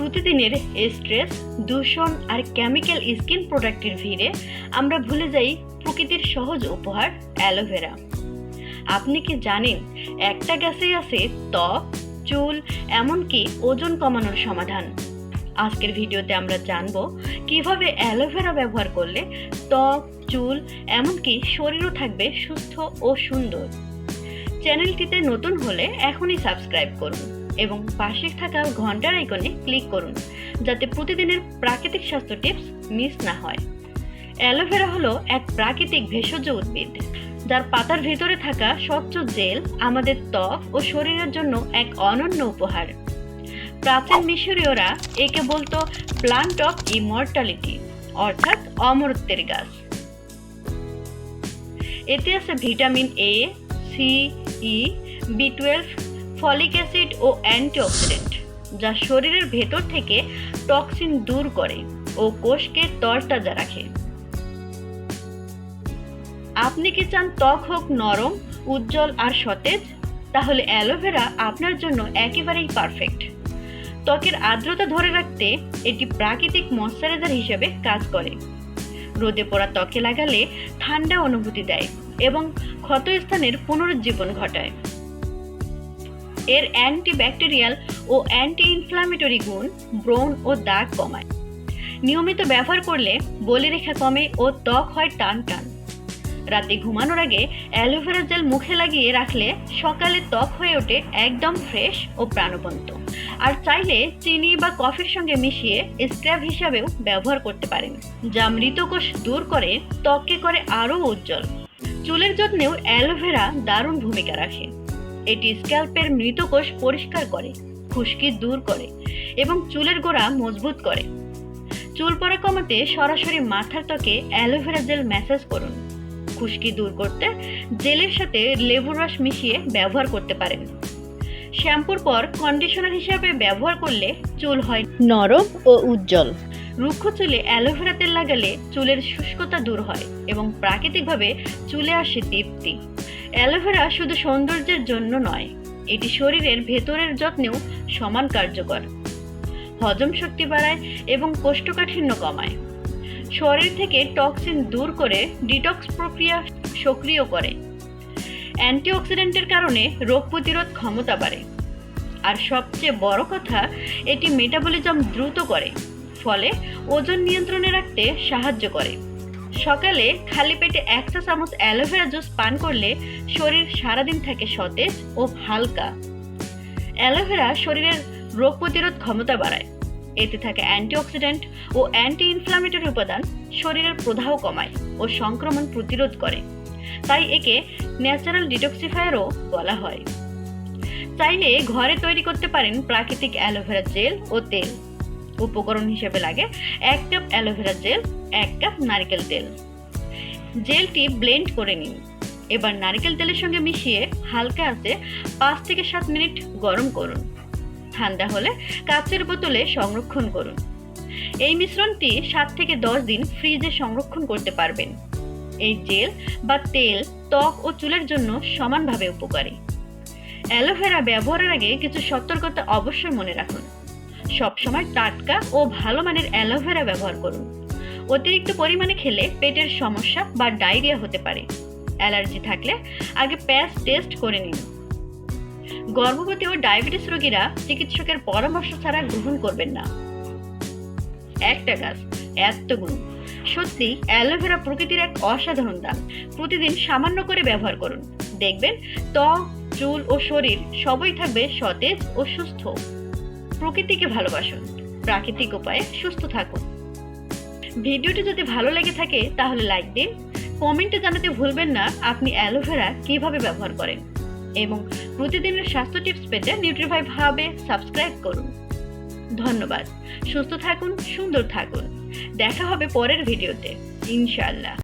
প্রতিদিনের স্ট্রেস, দূষণ আর chemical skin প্রোডাক্টের ভিড়ে আমরা ভুলে যাই প্রকৃতির সহজ উপহার অ্যালোভেরা। আপনি কি জানেন একটা গাছেই আছে ত্বক, চুল, এমনকি ওজন কমানোর সমাধান। আজকের ভিডিওতে আমরা জানব কিভাবে অ্যালোভেরা ব্যবহার করলে ত্বক, চুল, এমনকি শরীরও থাকবে সুস্থ ও সুন্দর। চ্যানেলটিতে নতুন হলে এখনই সাবস্ক্রাইব করুন এবং পাশে থাকা ঘন্টার আইকনে ক্লিক করুন যাতে প্রতিদিনের প্রাকৃতিক স্বাস্থ্য টিপস মিস না হয়। অ্যালোভেরা হলো এক প্রাকৃতিক ভেষজ উদ্ভিদ যার পাতার ভেতরে থাকা স্বচ্ছ জেল আমাদের ত্বক ও শরীরের জন্য এক অনন্য উপহার। প্রাচীন মিশরীয়রা একে বলতো প্লান্ট অফ ইমর্টালিটি, অর্থাৎ অমরত্বের গাছ। এতে আছে ভিটামিন এ, সি, ই, বি12, ফলিক অ্যাসিড ও অ্যান্টিঅক্সিডেন্ট, যা শরীরের ভেতর থেকে টক্সিন দূর করে ও কোষকে তরতাজা রাখে। আপনি কি চান ত্বক হোক নরম, উজ্জ্বল আর সতেজ? তাহলে অ্যালোভেরা আপনার জন্য একেবারেই পারফেক্ট। ত্বকের আর্দ্রতা ধরে রাখতে এটি প্রাকৃতিক ময়শ্চারাইজার হিসেবে কাজ করে। রোদে পোড়া ত্বকে লাগালে ঠান্ডা অনুভূতি দেয় এবং ক্ষতস্থানের পুনরুজ্জীবন ঘটায়। এর অ্যান্টিব্যাকটেরিয়াল ও অ্যান্টি ইনফ্ল্যামেটরি গুণ ব্রণ ও দাগ কমায়। নিয়মিত ব্যবহার করলে বলিরেখা কমে ও ত্বক হয় টান টান। রাতে ঘুমানোর আগে অ্যালোভেরা জেল মুখে লাগিয়ে রাখলে সকালে ত্বক হয়ে ওঠে একদম ফ্রেশ ও প্রাণবন্ত। আর চাইলে চিনি বা কফির সঙ্গে মিশিয়ে স্ক্রাব হিসাবেও ব্যবহার করতে পারেন, যা মৃতকোষ দূর করে ত্বককে করে আরও উজ্জ্বল। চুলের যত্নেও অ্যালোভেরা দারুণ ভূমিকা রাখে। এটি স্ক্যাল্পের মৃতকোষ পরিষ্কার করে, খুশকি দূর করে এবং চুলের গোড়া মজবুত করে। চুল পড়া কমাতে সরাসরি মাথার ত্বকে অ্যালোভেরা জেল ম্যাসাজ করুন। খুশকি দূর করতে জেলের সাথে লেবুর রস মিশিয়ে ব্যবহার করতে পারেন। শ্যাম্পুর পর কন্ডিশনার হিসাবে ব্যবহার করলে চুল হয় নরম ও উজ্জ্বল। রুক্ষ চুলে অ্যালোভেরা তেল লাগালে চুলের শুষ্কতা দূর হয় এবং প্রাকৃতিকভাবে চুলে আসে দীপ্তি। অ্যালোভেরা শুধু সৌন্দর্যের জন্য নয়, এটি শরীরের ভেতরের যত্নেও সমান কার্যকর। হজম শক্তি বাড়ায় এবং কোষ্ঠকাঠিন্য কমায়। শরীর থেকে টক্সিন দূর করে ডিটক্স প্রক্রিয়া সক্রিয় করে। অ্যান্টিঅক্সিডেন্টের কারণে রোগ প্রতিরোধ ক্ষমতা বাড়ে। আর সবচেয়ে বড় কথা, এটি মেটাবলিজম দ্রুত করে, ফলে ওজন নিয়ন্ত্রণে রাখতে সাহায্য করে। সকালে খালি পেটে 1 চা চামচ অ্যালোভেরা জুস পান করলে শরীর সারাদিন থাকে সতেজ ও হালকা। অ্যালোভেরা শরীরের রোগ প্রতিরোধ ক্ষমতা বাড়ায়। এতে থাকে অ্যান্টিঅক্সিডেন্ট ও অ্যান্টি ইনফ্ল্যামেটরি উপাদান শরীরের প্রদাহ কমায় ও সংক্রমণ প্রতিরোধ করে। তাই একে ন্যাচারাল ডিটক্সিফায়ারও বলা হয়। চাইলে ঘরে তৈরি করতে পারেন প্রাকৃতিক অ্যালোভেরা জেল ও তেল। উপকরণ হিসেবে লাগে 1 কাপ অ্যালোভেরা জেল, 1 কাপ নারকেল তেল। জেলটি ব্লেন্ড করে নিন। এবার নারকেল তেলের সঙ্গে মিশিয়ে হালকা আঁচে 5 থেকে 7 মিনিট গরম করুন। ঠান্ডা হলে কাচের বোতলে সংরক্ষণ করুন। এই মিশ্রণটি 7 থেকে 10 দিন ফ্রিজে সংরক্ষণ করতে পারবেন। এই জেল বা তেল ত্বক ও চুলের জন্য সমানভাবে উপকারী। অ্যালোভেরা ব্যবহারের আগে কিছু সতর্কতা অবশ্যই মনে রাখুন। সবসময় টাটকা ও ভালো মানের অ্যালোভেরা ব্যবহার করুন। অতিরিক্ত পরিমাণে খেলে পেটের সমস্যা বা ডায়রিয়া হতে পারে। অ্যালার্জি থাকলে আগে প্যাচ টেস্ট করে নিন। গর্ভবতী ও ডায়াবেটিস রোগীরা চিকিৎসকের পরামর্শ ছাড়া গ্রহণ করবেন না। একটা গাছ, এত গুণ। সত্যি অ্যালোভেরা প্রকৃতির এক অসাধারণ দান। প্রতিদিন সামান্য করে ব্যবহার করুন, দেখবেন ত্বক, চুল ও শরীর সবই থাকবে সতেজ ও সুস্থ। প্রকৃতিকে ভালোবাসুন, প্রাকৃতিক উপায়ে সুস্থ থাকুন। ভিডিওটি যদি ভালো লেগে থাকে তাহলে লাইক দিন। কমেন্টে জানাতে ভুলবেন না আপনি অ্যালোভেরা কিভাবে ব্যবহার করেন। এবং প্রতিদিনের স্বাস্থ্য টিপস পেতে NutriVibe Hub-এ সাবস্ক্রাইব করুন। ধন্যবাদ। সুস্থ থাকুন, সুন্দর থাকুন। দেখা হবে পরের ভিডিওতে, ইনশাআল্লাহ।